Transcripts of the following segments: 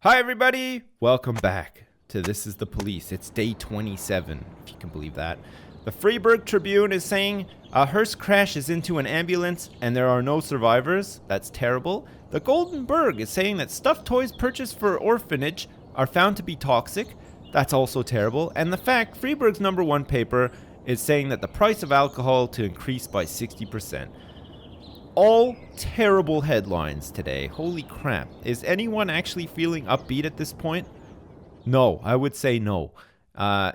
Hi, everybody. Welcome back to This is the Police. It's day 27, if you can believe that. The Freeburg Tribune is saying a hearse crashes into an ambulance and there are no survivors. That's terrible. The Golden Berg is saying that stuffed toys purchased for orphanage are found to be toxic. That's also terrible. And the fact, Freeburg's number one paper is saying that the price of alcohol to increase by 60%. All terrible headlines today. Holy crap. Is anyone actually feeling upbeat at this point? No, I would say no.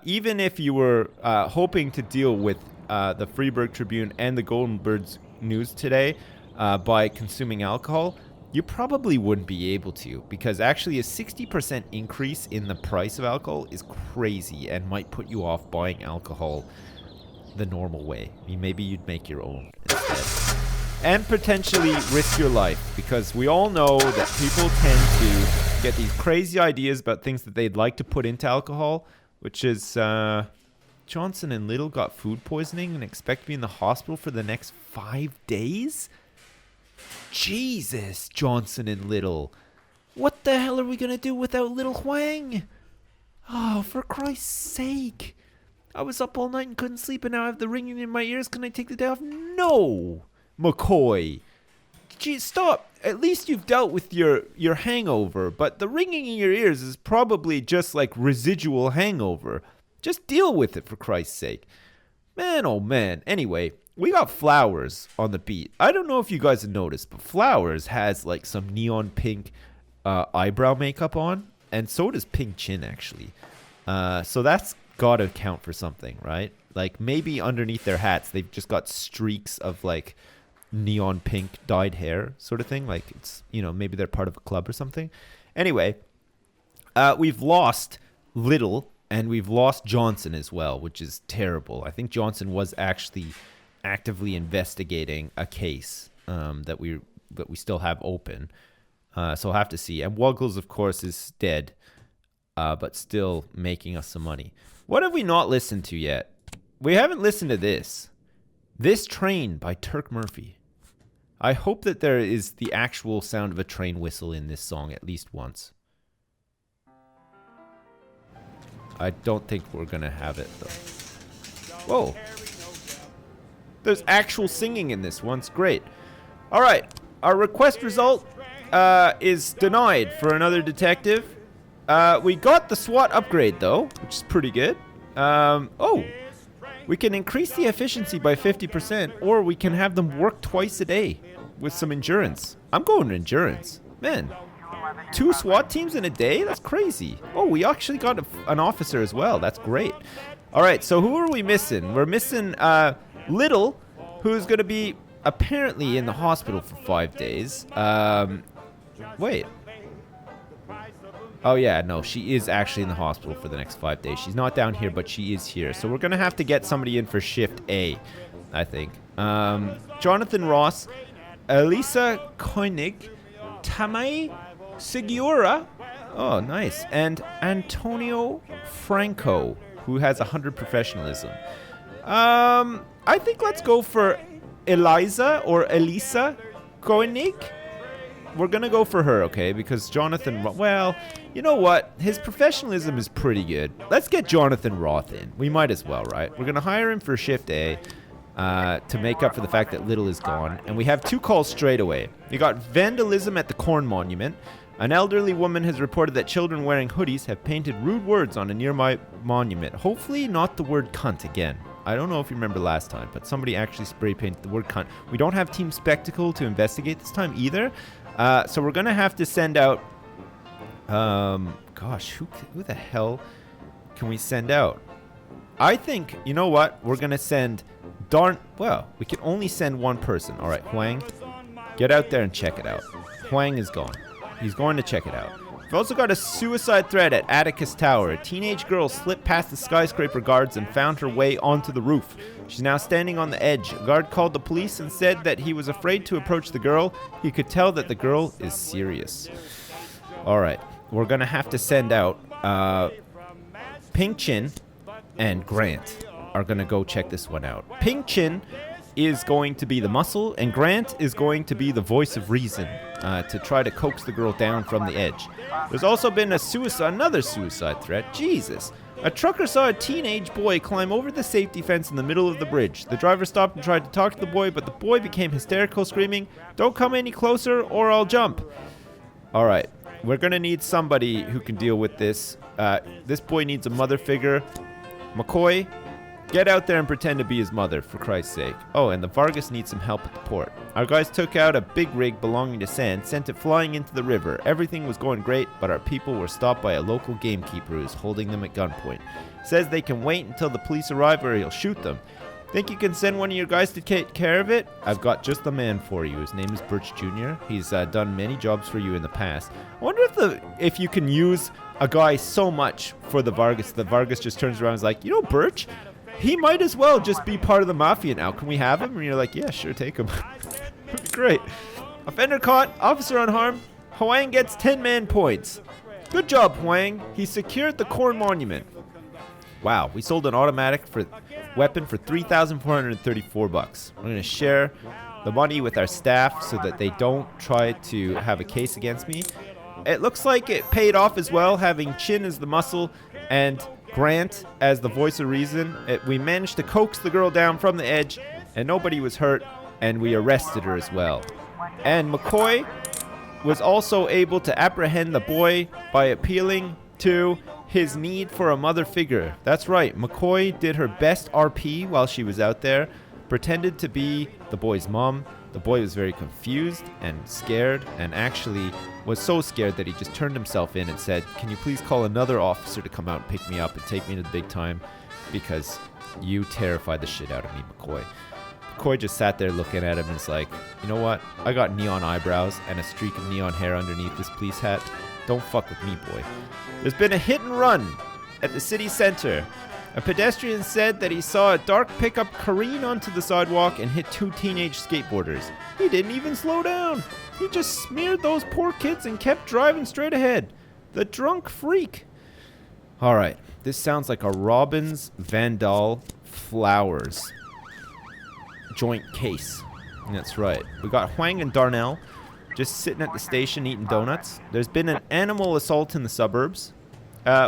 Even if you were hoping to deal with the Freeburg Tribune and the Golden Birds news today by consuming alcohol, you probably wouldn't be able to, because actually a 60% increase in the price of alcohol is crazy and might put you off buying alcohol the normal way. Maybe you'd make your own instead. And potentially risk your life, because we all know that people tend to get these crazy ideas about things that they'd like to put into alcohol, which is Johnson and Little got food poisoning and expect to be in the hospital for the next 5 days? Jesus, Johnson and Little. What the hell are we going to do without Little Huang? Oh, for Christ's sake. I was up all night and couldn't sleep, and now I have the ringing in my ears. Can I take the day off? No! McCoy. Gee, stop. At least you've dealt with your hangover, but the ringing in your ears is probably just like residual hangover. Just deal with it, for Christ's sake. Man, oh man. Anyway, we got Flowers on the beat. I don't know if you guys have noticed, but Flowers has like some neon pink eyebrow makeup on, and so does Pink Chin, actually. So that's got to count for something, right? Like maybe underneath their hats, they've just got streaks of like neon pink dyed hair sort of thing. Like it's, maybe they're part of a club or something. Anyway, we've lost Little and we've lost Johnson as well, which is terrible. I think Johnson was actually actively investigating a case that we still have open. So I'll have to see. And Wuggles, of course, is dead, but still making us some money. What have we not listened to yet? We haven't listened to this. This Train by Turk Murphy. I hope that there is the actual sound of a train whistle in this song at least once. I don't think we're going to have it, though. Whoa. There's actual singing in this one. It's great. All right. Our request result is denied for another detective. We got the SWAT upgrade, though, which is pretty good. We can increase the efficiency by 50%, or we can have them work twice a day with some endurance. I'm going to endurance. Man, 2 SWAT teams in a day? That's crazy. Oh, we actually got an officer as well. That's great. All right, so who are we missing? We're missing Little, who's going to be apparently in the hospital for 5 days. Wait. Oh, yeah, no, she is actually in the hospital for the next 5 days. She's not down here, but she is here. So we're going to have to get somebody in for shift A, I think. Jonathan Ross, Elisa Koenig, Tamai Segura. Oh, nice. And Antonio Franco, who has 100 professionalism. I think let's go for Elisa Koenig. We're going to go for her, okay? Because Jonathan, well, you know what? His professionalism is pretty good. Let's get Jonathan Roth in. We might as well, right? We're going to hire him for shift A to make up for the fact that Little is gone. And we have 2 calls straight away. You got vandalism at the Corn Monument. An elderly woman has reported that children wearing hoodies have painted rude words on a nearby monument. Hopefully not the word cunt again. I don't know if you remember last time, but somebody actually spray painted the word cunt. We don't have Team Spectacle to investigate this time either. So we're going to have to send out, who the hell can we send out? I think, you know what? We're going to send, we can only send one person. All right, Huang, get out there and check it out. Huang is gone. He's going to check it out. We've also got a suicide threat at Atticus Tower. A teenage girl slipped past the skyscraper guards and found her way onto the roof. She's now standing on the edge. A guard called the police and said that he was afraid to approach the girl. He could tell that the girl is serious. All right, we're going to have to send out Pink Chin and Grant are going to go check this one out. Pink Chin is going to be the muscle, and Grant is going to be the voice of reason to try to coax the girl down from the edge. There's also been another suicide threat. Jesus. A trucker saw a teenage boy climb over the safety fence in the middle of the bridge. The driver stopped and tried to talk to the boy, but the boy became hysterical, screaming, "Don't come any closer or I'll jump." All right, we're going to need somebody who can deal with this. This boy needs a mother figure. McCoy, get out there and pretend to be his mother, for Christ's sake. Oh, and the Vargas needs some help at the port. Our guys took out a big rig belonging to Sand, sent it flying into the river. Everything was going great, but our people were stopped by a local gamekeeper who's holding them at gunpoint. Says they can wait until the police arrive or he'll shoot them. Think you can send one of your guys to take care of it? I've got just the man for you. His name is Birch Jr. He's done many jobs for you in the past. I wonder if you can use a guy so much for the Vargas. The Vargas just turns around and is like, Birch, he might as well just be part of the mafia now. Can we have him? And you're like, yeah, sure, take him. That'd be great. Offender caught, officer unharmed. Huang gets 10 man points. Good job, Huang. He secured the Corn Monument. Wow, we sold an automatic weapon for $3,434. We're going to share the money with our staff so that they don't try to have a case against me. It looks like it paid off as well, having Chin as the muscle and Grant as the voice of reason. We managed to coax the girl down from the edge, and nobody was hurt, and we arrested her as well. And McCoy was also able to apprehend the boy by appealing to his need for a mother figure. That's right, McCoy did her best RP while she was out there, pretended to be the boy's mom. The boy was very confused and scared, and actually was so scared that he just turned himself in and said, "Can you please call another officer to come out and pick me up and take me to the big time, because you terrified the shit out of me, McCoy." McCoy just sat there looking at him and is like, "You know what? I got neon eyebrows and a streak of neon hair underneath this police hat. Don't fuck with me, boy." There's been a hit and run at the city center. A pedestrian said that he saw a dark pickup careen onto the sidewalk and hit 2 teenage skateboarders. He didn't even slow down. He just smeared those poor kids and kept driving straight ahead. The drunk freak. All right, this sounds like a Robbins Vandal Flowers joint case. That's right. We got Huang and Darnell just sitting at the station eating donuts. There's been an animal assault in the suburbs.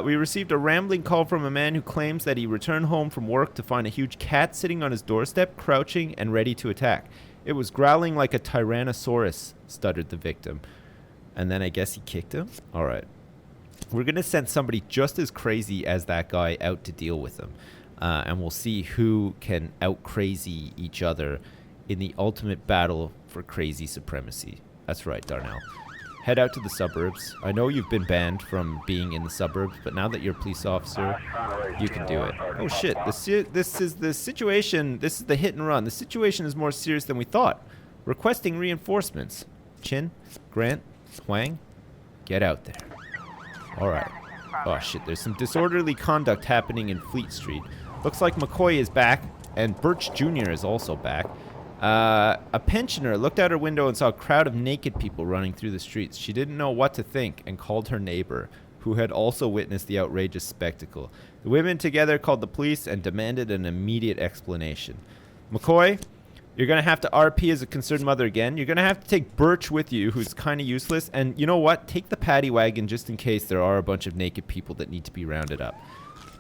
We received a rambling call from a man who claims that he returned home from work to find a huge cat sitting on his doorstep, crouching and ready to attack. It was growling like a Tyrannosaurus, stuttered the victim. And then I guess he kicked him? All right. We're going to send somebody just as crazy as that guy out to deal with him. And we'll see who can out-crazy each other in the ultimate battle for crazy supremacy. That's right, Darnell. Head out to the suburbs. I know you've been banned from being in the suburbs, but now that you're a police officer, you can do it. Oh shit, this is the situation. This is the hit and run. The situation is more serious than we thought. Requesting reinforcements. Chin, Grant, Huang, get out there. Alright. Oh shit, there's some disorderly conduct happening in Fleet Street. Looks like McCoy is back, and Birch Jr. is also back. A pensioner looked out her window and saw a crowd of naked people running through the streets. She didn't know what to think and called her neighbor, who had also witnessed the outrageous spectacle. The women together called the police and demanded an immediate explanation. McCoy, you're going to have to RP as a concerned mother again. You're going to have to take Birch with you, who's kind of useless. And you know what? Take the paddy wagon just in case there are a bunch of naked people that need to be rounded up.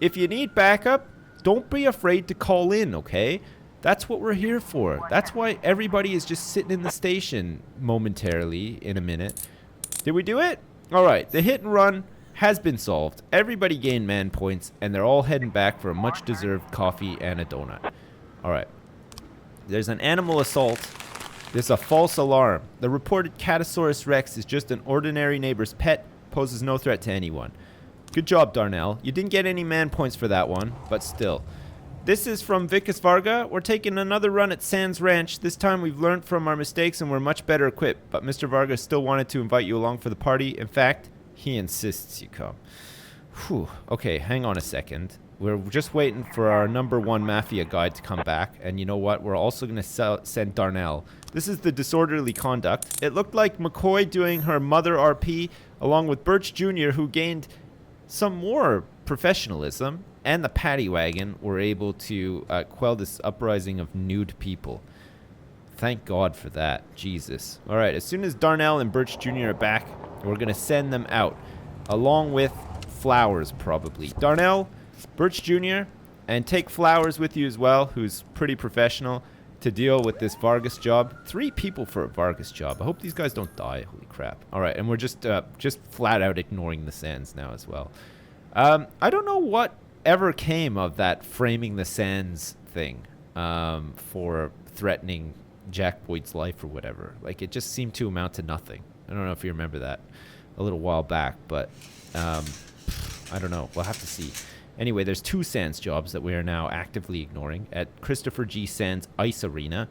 If you need backup, don't be afraid to call in, okay? That's what we're here for. That's why everybody is just sitting in the station momentarily in a minute. Did we do it? All right. The hit and run has been solved. Everybody gained man points, and they're all heading back for a much-deserved coffee and a donut. All right. There's an animal assault. There's a false alarm. The reported Catasaurus Rex is just an ordinary neighbor's pet, poses no threat to anyone. Good job, Darnell. You didn't get any man points for that one, but still. This is from Vicus Varga. We're taking another run at Sands Ranch. This time we've learned from our mistakes and we're much better equipped. But Mr. Varga still wanted to invite you along for the party. In fact, he insists you come. Whew. Okay, hang on a second. We're just waiting for our #1 Mafia guide to come back. And you know what? We're also going to send Darnell. This is the disorderly conduct. It looked like McCoy doing her mother RP along with Birch Jr., who gained some more professionalism, and the paddy wagon were able to quell this uprising of nude people. Thank God for that. Jesus. All right, as soon as Darnell and Birch Jr. are back, we're going to send them out, along with Flowers, probably. Darnell, Birch Jr., and take Flowers with you as well, who's pretty professional, to deal with this Vargas job. 3 people for a Vargas job. I hope these guys don't die. Holy crap. All right, and we're just flat out ignoring the Sands now as well. I don't know what ever came of that framing the Sands thing for threatening Jack Boyd's life or whatever. Like, it just seemed to amount to nothing. I don't know if you remember that a little while back, but I don't know. We'll have to see. Anyway, there's 2 Sands jobs that we are now actively ignoring at Christopher G. Sands Ice Arena.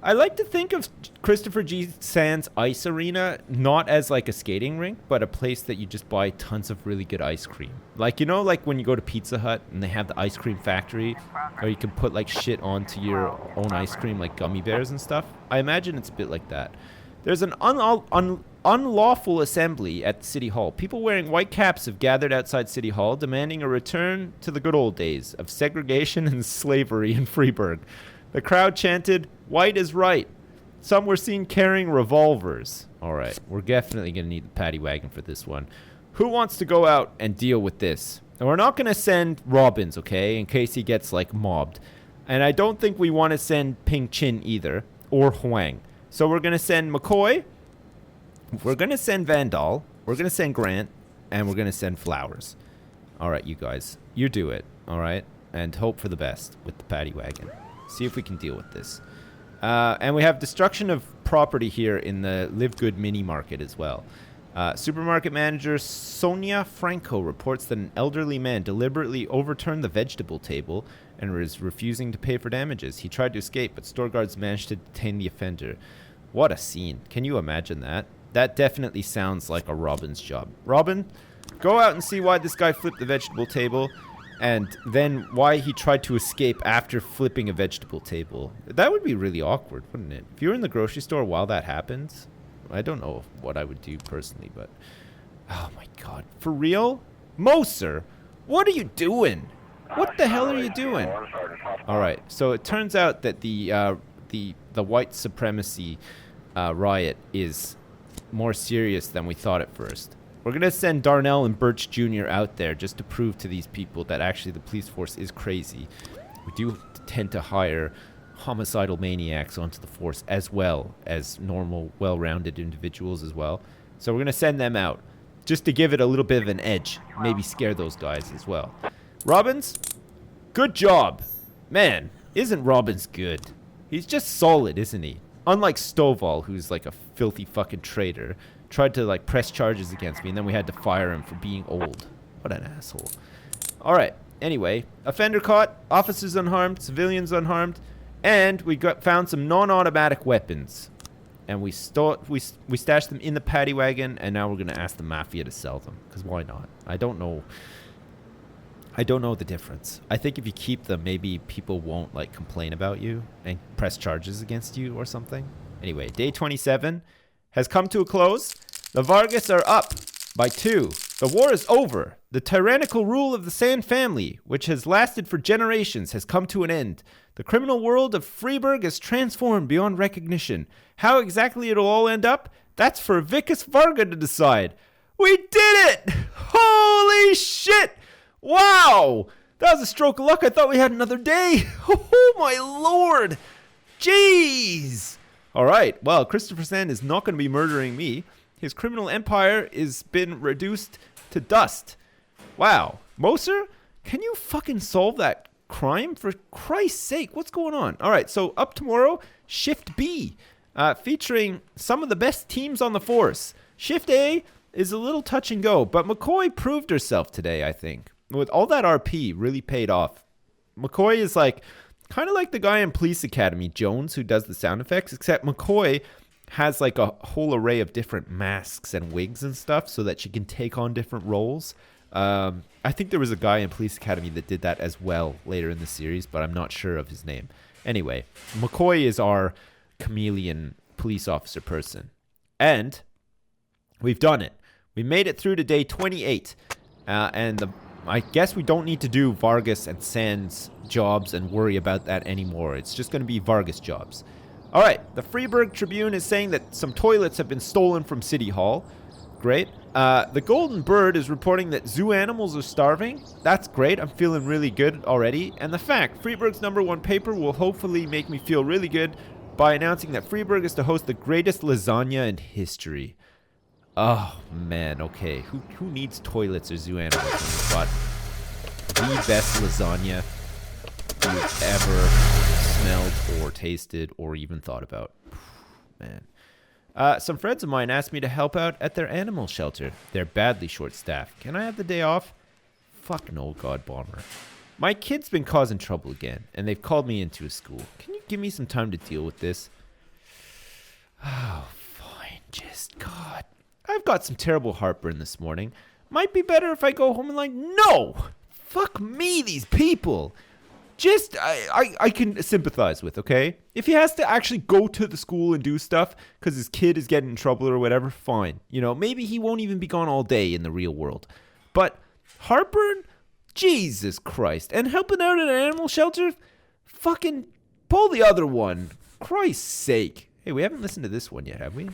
I like to think of Christopher G. Sands Ice Arena not as like a skating rink, but a place that you just buy tons of really good ice cream. Like, you know, like when you go to Pizza Hut and they have the ice cream factory, or you can put like shit onto your own ice cream, like gummy bears and stuff. I imagine it's a bit like that. There's an unlawful assembly at City Hall. People wearing white caps have gathered outside City Hall, demanding a return to the good old days of segregation and slavery in Freeburg. The crowd chanted, "White is right." Some were seen carrying revolvers. All right, we're definitely going to need the paddy wagon for this one. Who wants to go out and deal with this? And we're not going to send Robbins, okay, in case he gets, like, mobbed. And I don't think we want to send Ping Chin either, or Huang. So we're going to send McCoy, we're going to send Vandal, we're going to send Grant, and we're going to send Flowers. All right, you guys, you do it, all right? And hope for the best with the paddy wagon. See if we can deal with this. And we have destruction of property here in the Live Good mini market as well. Supermarket manager Sonia Franco reports that an elderly man deliberately overturned the vegetable table and was refusing to pay for damages. He tried to escape, but store guards managed to detain the offender. What a scene. Can you imagine that? That definitely sounds like a Robin's job. Robin, go out and see why this guy flipped the vegetable table, and then why he tried to escape after flipping a vegetable table. That would be really awkward, wouldn't it? If you were in the grocery store while that happens, I don't know what I would do personally, but... Oh my god. For real? Moser, what are you doing? What the hell are you doing? Alright, so it turns out that the white supremacy riot is more serious than we thought at first. We're going to send Darnell and Birch Jr. out there just to prove to these people that actually the police force is crazy. We do tend to hire homicidal maniacs onto the force as well as normal, well-rounded individuals as well. So we're going to send them out just to give it a little bit of an edge. Maybe scare those guys as well. Robbins, good job. Man, isn't Robbins good? He's just solid, isn't he? Unlike Stovall, who's like a filthy fucking traitor. Tried to like press charges against me, and then we had to fire him for being old. What an asshole. Alright, anyway. Offender caught, officers unharmed, civilians unharmed, and we found some non-automatic weapons. And we stashed them in the paddy wagon, and now we're going to ask the Mafia to sell them. Because why not? I don't know the difference. I think if you keep them, maybe people won't like complain about you and press charges against you or something. Anyway, day 27 has come to a close. The Vargas are up by 2. The war is over. The tyrannical rule of the Sand family, which has lasted for generations, has come to an end. The criminal world of Freeburg is transformed beyond recognition. How exactly it'll all end up? That's for Vikas Varga to decide. We did it! Holy shit! Wow! That was a stroke of luck. I thought we had another day. Oh my lord! Jeez! Alright, well, Christopher Sand is not going to be murdering me. His criminal empire has been reduced to dust. Wow. Moser, can you fucking solve that crime? For Christ's sake, what's going on? Alright, so up tomorrow, Shift B, featuring some of the best teams on the force. Shift A is a little touch and go, but McCoy proved herself today, I think. With all that RP, really paid off. McCoy is like... kind of like the guy in Police Academy, Jones, who does the sound effects, except McCoy has like a whole array of different masks and wigs and stuff so that she can take on different roles. I think there was a guy in Police Academy that did that as well later in the series, but I'm not sure of his name. Anyway, McCoy is our chameleon police officer person. And we've done it. We made it through to day 28. I guess we don't need to do Vargas and Sands jobs and worry about that anymore. It's just going to be Vargas jobs. All right, the Freeburg Tribune is saying that some toilets have been stolen from City Hall. Great. The Golden Bird is reporting that zoo animals are starving. That's great. I'm feeling really good already. And the fact, Freeburg's #1 paper will hopefully make me feel really good by announcing that Freeburg is to host the greatest lasagna in history. Oh, man, okay. Who needs toilets or zoo animals when you've got the best lasagna you've ever smelled or tasted or even thought about? Man. Some friends of mine asked me to help out at their animal shelter. They're badly short-staffed. Can I have the day off? Fucking old God bomber. My kid's been causing trouble again, and they've called me into a school. Can you give me some time to deal with this? Oh, fine. Just, God. I've got some terrible heartburn this morning. Might be better if I go home and no! Fuck me, these people! Just, I can sympathize with, okay? If he has to actually go to the school and do stuff because his kid is getting in trouble or whatever, fine. Maybe he won't even be gone all day in the real world. But heartburn? Jesus Christ. And helping out at an animal shelter? Fucking pull the other one. Christ's sake. Hey, we haven't listened to this one yet, have we?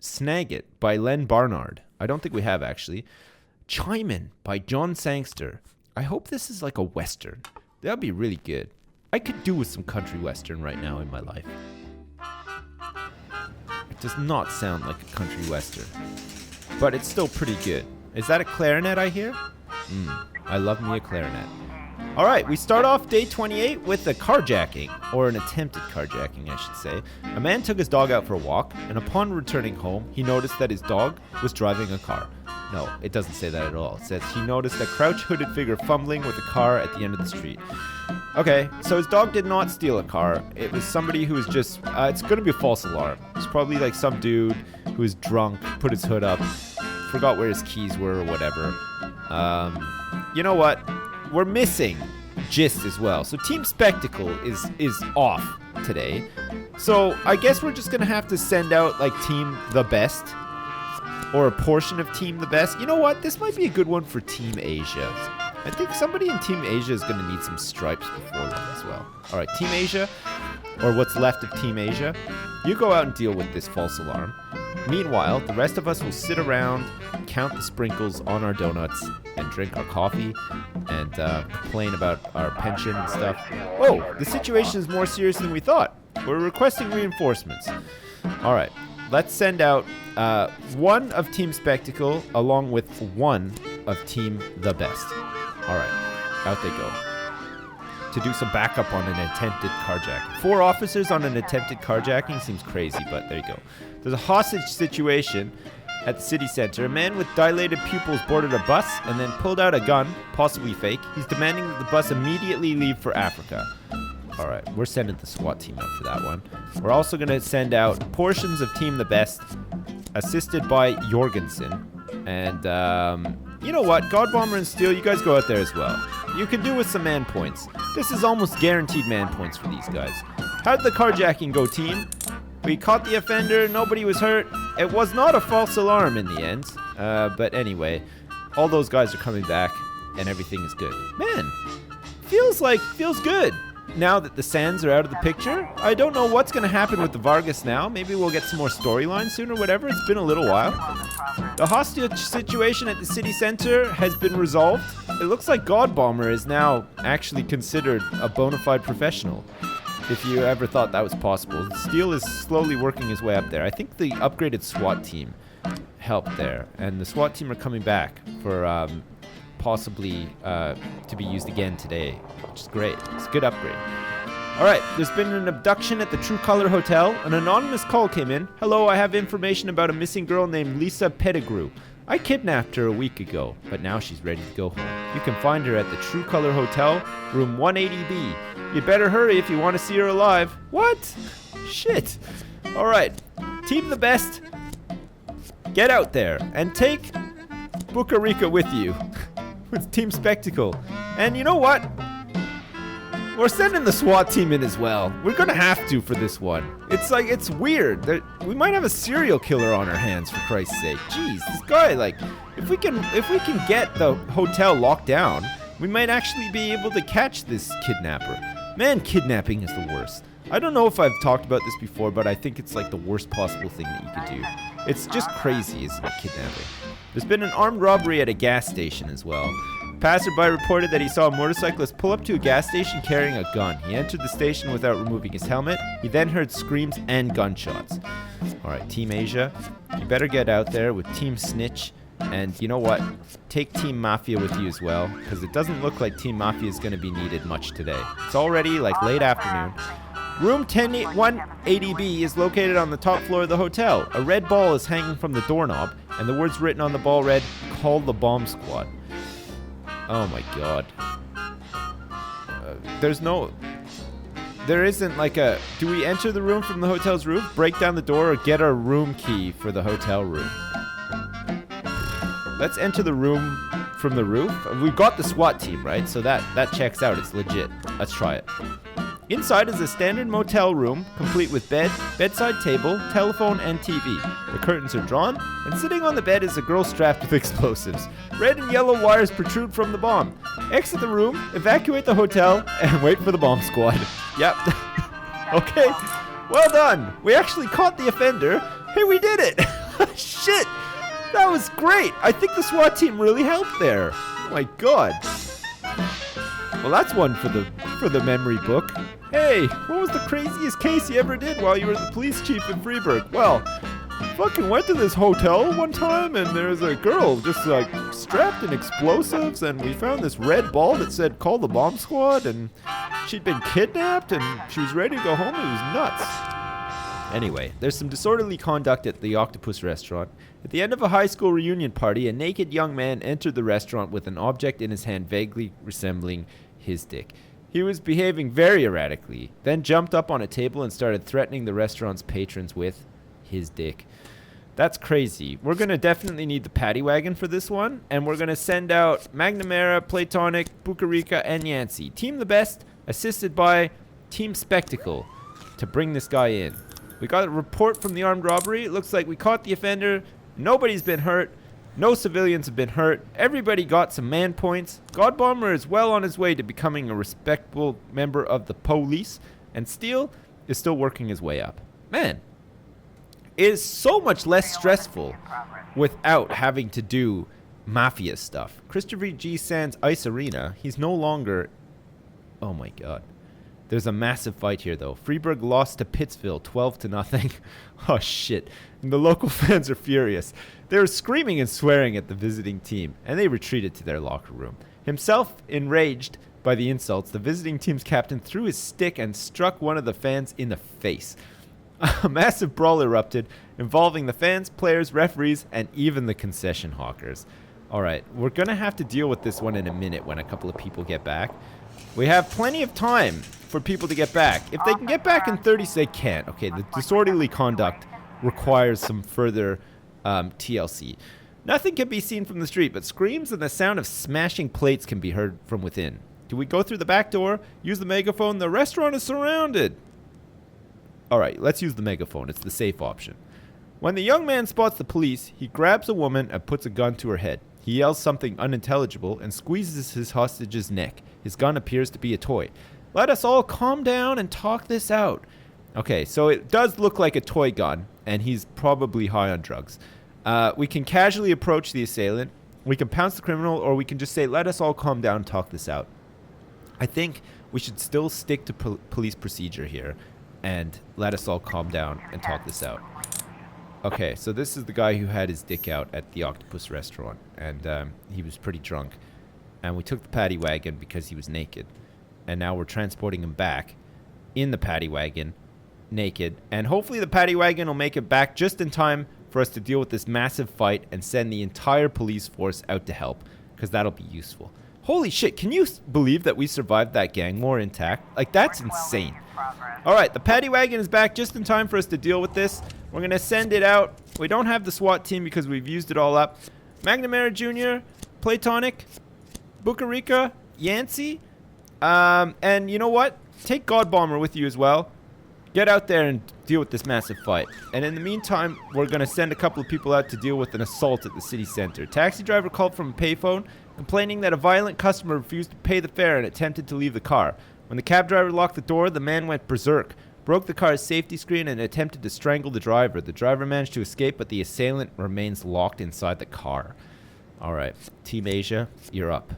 Snag It by Len Barnard. I don't think we have, actually. Chime In by John Sangster. I hope this is like a Western. That'd be really good. I could do with some country western right now in my life. It does not sound like a country western, but it's still pretty good. Is that a clarinet I hear? I love me a clarinet. All right, we start off day 28 with a carjacking, or an attempted carjacking, I should say. A man took his dog out for a walk, and upon returning home, he noticed that his dog was driving a car. No, it doesn't say that at all. It says he noticed a crouched hooded figure fumbling with a car at the end of the street. Okay, so his dog did not steal a car. It was somebody who was just, it's going to be a false alarm. It's probably like some dude who was drunk, put his hood up, forgot where his keys were or whatever. You know what? We're missing Gist as well. So Team Spectacle is off today. So I guess we're just going to have to send out like Team The Best. Or a portion of Team The Best. You know what? This might be a good one for Team Asia. I think somebody in Team Asia is going to need some stripes before them as well. All right, Team Asia, or what's left of Team Asia, you go out and deal with this false alarm. Meanwhile, the rest of us will sit around, count the sprinkles on our donuts, and drink our coffee, and complain about our pension and stuff. Oh, the situation is more serious than we thought. We're requesting reinforcements. All right. Let's send out one of Team Spectacle along with one of Team The Best. All right, out they go to do some backup on an attempted carjacking. 4 officers on an attempted carjacking seems crazy, but there you go. There's a hostage situation at the city center. A man with dilated pupils boarded a bus and then pulled out a gun, possibly fake. He's demanding that the bus immediately leave for Africa. All right, we're sending the SWAT team out for that one. We're also going to send out portions of Team The Best, assisted by Jorgensen. And, you know what? God Bomber and Steel, you guys go out there as well. You can do with some man points. This is almost guaranteed man points for these guys. How'd the carjacking go, team? We caught the offender, nobody was hurt. It was not a false alarm in the end. But anyway, all those guys are coming back, and everything is good. Man, feels good. Now that the Sands are out of the picture, I don't know what's going to happen with the Vargas now. Maybe we'll get some more storylines soon or whatever. It's been a little while. The hostage situation at the city center has been resolved. It looks like God Bomber is now actually considered a bona fide professional, if you ever thought that was possible. Steel is slowly working his way up there. I think the upgraded SWAT team helped there, and the SWAT team are coming back for possibly to be used again today, which is great. It's a good upgrade. All right, there's been an abduction at the True Color Hotel. An anonymous call came in. Hello, I have information about a missing girl named Lisa Pettigrew. I kidnapped her a week ago, but now she's ready to go home. You can find her at the True Color Hotel, room 180B. You better hurry if you want to see her alive. What? Shit. All right, Team The Best, get out there and take Bukarika with you. With Team Spectacle. And you know what? We're sending the SWAT team in as well. We're gonna have to for this one. It's like, it's weird. We might have a serial killer on our hands, for Christ's sake. Jeez, this guy, like, if we can get the hotel locked down, we might actually be able to catch this kidnapper. Man, kidnapping is the worst. I don't know if I've talked about this before, but I think it's like the worst possible thing that you could do. It's just crazy, isn't it, kidnapping? There's been an armed robbery at a gas station as well. Passerby reported that he saw a motorcyclist pull up to a gas station carrying a gun. He entered the station without removing his helmet. He then heard screams and gunshots. Alright, Team Asia, you better get out there with Team Snitch. And you know what? Take Team Mafia with you as well, because it doesn't look like Team Mafia is going to be needed much today. It's already like late afternoon. Room 180B is located on the top floor of the hotel. A red ball is hanging from the doorknob, and the words written on the ball read, "Call the bomb squad." Oh my god. There isn't like a... Do we enter the room from the hotel's roof, break down the door, or get our room key for the hotel room? Let's enter the room from the roof. We've got the SWAT team, right? So that checks out. It's legit. Let's try it. Inside is a standard motel room, complete with bed, bedside table, telephone, and TV. The curtains are drawn, and sitting on the bed is a girl strapped with explosives. Red and yellow wires protrude from the bomb. Exit the room, evacuate the hotel, and wait for the bomb squad. Yep. Okay. Well done. We actually caught the offender. Hey, we did it. Shit. That was great. I think the SWAT team really helped there. Oh my god. Well, that's one for the memory book. Hey, what was the craziest case you ever did while you were the police chief in Freeburg? Well, fucking went to this hotel one time and there was a girl just like strapped in explosives and we found this red ball that said "Call the bomb squad" and she'd been kidnapped and she was ready to go home. It was nuts. Anyway, there's some disorderly conduct at the Octopus restaurant. At the end of a high school reunion party, a naked young man entered the restaurant with an object in his hand vaguely resembling his dick. He was behaving very erratically, then jumped up on a table and started threatening the restaurant's patrons with his dick. That's crazy. We're going to definitely need the paddy wagon for this one, and we're going to send out McNamara, Platonic, Bucarica, and Yancey. Team the Best, assisted by Team Spectacle, to bring this guy in. We got a report from the armed robbery. It looks like we caught the offender. Nobody's been hurt. No civilians have been hurt. Everybody got some man points. Godbomber is well on his way to becoming a respectable member of the police. And Steele is still working his way up. Man, it is so much less stressful without having to do mafia stuff. Christopher G. Sands Ice Arena. He's no longer... Oh my god. There's a massive fight here, though. Freeburg lost to Pittsville 12-0. Oh, shit. And the local fans are furious. They were screaming and swearing at the visiting team, and they retreated to their locker room. Himself enraged by the insults, the visiting team's captain threw his stick and struck one of the fans in the face. A massive brawl erupted, involving the fans, players, referees, and even the concession hawkers. All right, we're going to have to deal with this one in a minute when a couple of people get back. We have plenty of time for people to get back. If they can get back in 30 seconds, they can't. Okay, the disorderly conduct requires some further TLC. Nothing can be seen from the street, but screams and the sound of smashing plates can be heard from within. Do we go through the back door? Use the megaphone? The restaurant is surrounded. All right, let's use the megaphone. It's the safe option. When the young man spots the police, he grabs a woman and puts a gun to her head. He yells something unintelligible and squeezes his hostage's neck. His gun appears to be a toy. Let us all calm down and talk this out. Okay, so it does look like a toy gun, and he's probably high on drugs. We can casually approach the assailant. We can pounce the criminal, or we can just say, let us all calm down and talk this out. I think we should still stick to police procedure here and let us all calm down and talk this out. Okay, so this is the guy who had his dick out at the Octopus restaurant, and he was pretty drunk. And we took the paddy wagon because he was naked. And now we're transporting him back in the paddy wagon, naked. And hopefully the paddy wagon will make it back just in time for us to deal with this massive fight and send the entire police force out to help, because that'll be useful. Holy shit, can you believe that we survived that gang war intact? Like, that's insane. Alright, the paddy wagon is back just in time for us to deal with this. We're going to send it out. We don't have the SWAT team because we've used it all up. McNamara Jr., Platonic, Bucarica, Yancey, and you know what? Take Godbomber with you as well. Get out there and deal with this massive fight. And in the meantime, we're going to send a couple of people out to deal with an assault at the city center. Taxi driver called from a payphone, complaining that a violent customer refused to pay the fare and attempted to leave the car. When the cab driver locked the door, the man went berserk, broke the car's safety screen and attempted to strangle the driver. The driver managed to escape, but the assailant remains locked inside the car. All right, Team Asia, you're up.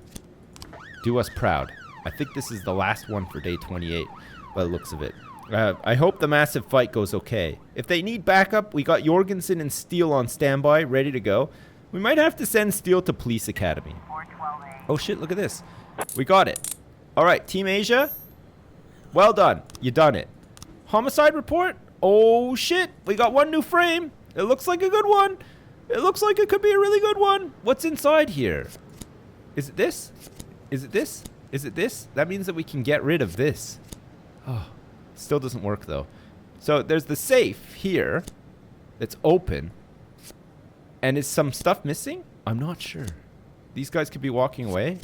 Do us proud. I think this is the last one for day 28, by the looks of it. I hope the massive fight goes okay. If they need backup, we got Jorgensen and Steele on standby, ready to go. We might have to send Steele to Police Academy. Oh shit, look at this. We got it. All right, Team Asia, well done. You done it. Homicide report? Oh shit, we got one new frame. It looks like a good one. It looks like it could be a really good one. What's inside here? Is it this? Is it this? Is it this? That means that we can get rid of this. Oh, still doesn't work though. So there's the safe here that's open. And is some stuff missing? I'm not sure. These guys could be walking away.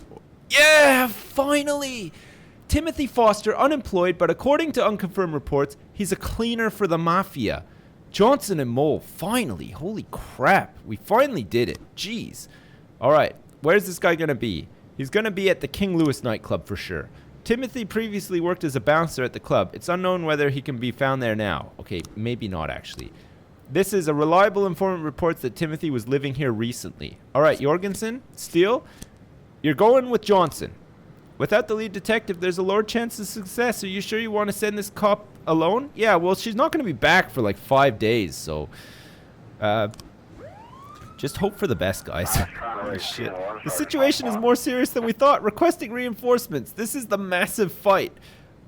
Yeah, finally! Timothy Foster, unemployed, but according to unconfirmed reports, he's a cleaner for the mafia. Johnson and Mole, finally. Holy crap. We finally did it. Jeez. All right. Where's this guy going to be? He's going to be at the King Louis nightclub for sure. Timothy previously worked as a bouncer at the club. It's unknown whether he can be found there now. Okay, maybe not actually. This is a reliable informant reports that Timothy was living here recently. All right, Jorgensen, Steele, you're going with Johnson. Without the lead detective, there's a lower chance of success. Are you sure you want to send this cop alone? Yeah, well, she's not going to be back for like 5 days, so just hope for the best, guys. Oh, shit. The situation is more serious than we thought. Requesting reinforcements. This is the massive fight.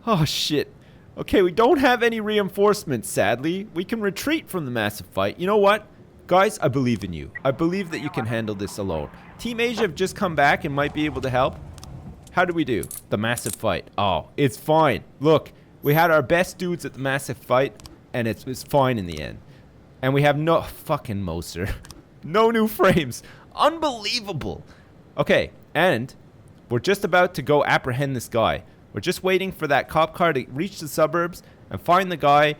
Oh, shit. Okay, we don't have any reinforcements, sadly. We can retreat from the massive fight. You know what? Guys, I believe in you. I believe that you can handle this alone. Team Asia have just come back and might be able to help. How do we do? The massive fight. Oh, it's fine. Look, we had our best dudes at the massive fight, and it's fine in the end. And we have no... Fucking Moser. No new frames. Unbelievable. Okay, and we're just about to go apprehend this guy. We're just waiting for that cop car to reach the suburbs and find the guy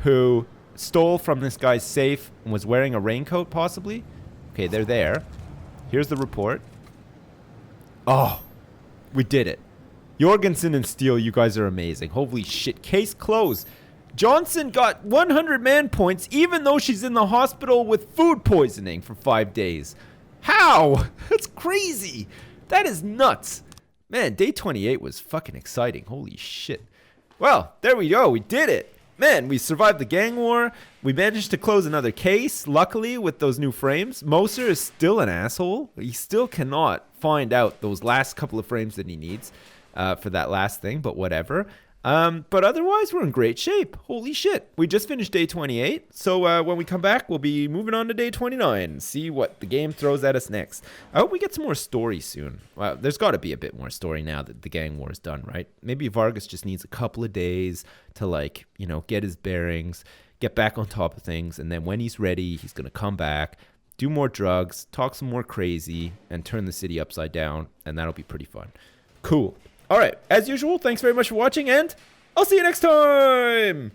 who stole from this guy's safe and was wearing a raincoat, possibly. Okay, they're there. Here's the report. Oh, we did it. Jorgensen and Steele, you guys are amazing. Holy shit, case closed. Johnson got 100 man points even though she's in the hospital with food poisoning for 5 days. How? That's crazy. That is nuts. Man, day 28 was fucking exciting. Holy shit. Well, there we go. We did it. Man, we survived the gang war. We managed to close another case, luckily, with those new frames. Moser is still an asshole. He still cannot find out those last couple of frames that he needs for that last thing, but whatever. But otherwise, we're in great shape. Holy shit. We just finished day 28. So when we come back, we'll be moving on to day 29 and see what the game throws at us next. I hope we get some more story soon. Well, there's got to be a bit more story now that the gang war is done, right? Maybe Vargas just needs a couple of days to, like, you know, get his bearings, get back on top of things. And then when he's ready, he's going to come back, do more drugs, talk some more crazy, and turn the city upside down. And that'll be pretty fun. Cool. All right, as usual, thanks very much for watching, and I'll see you next time!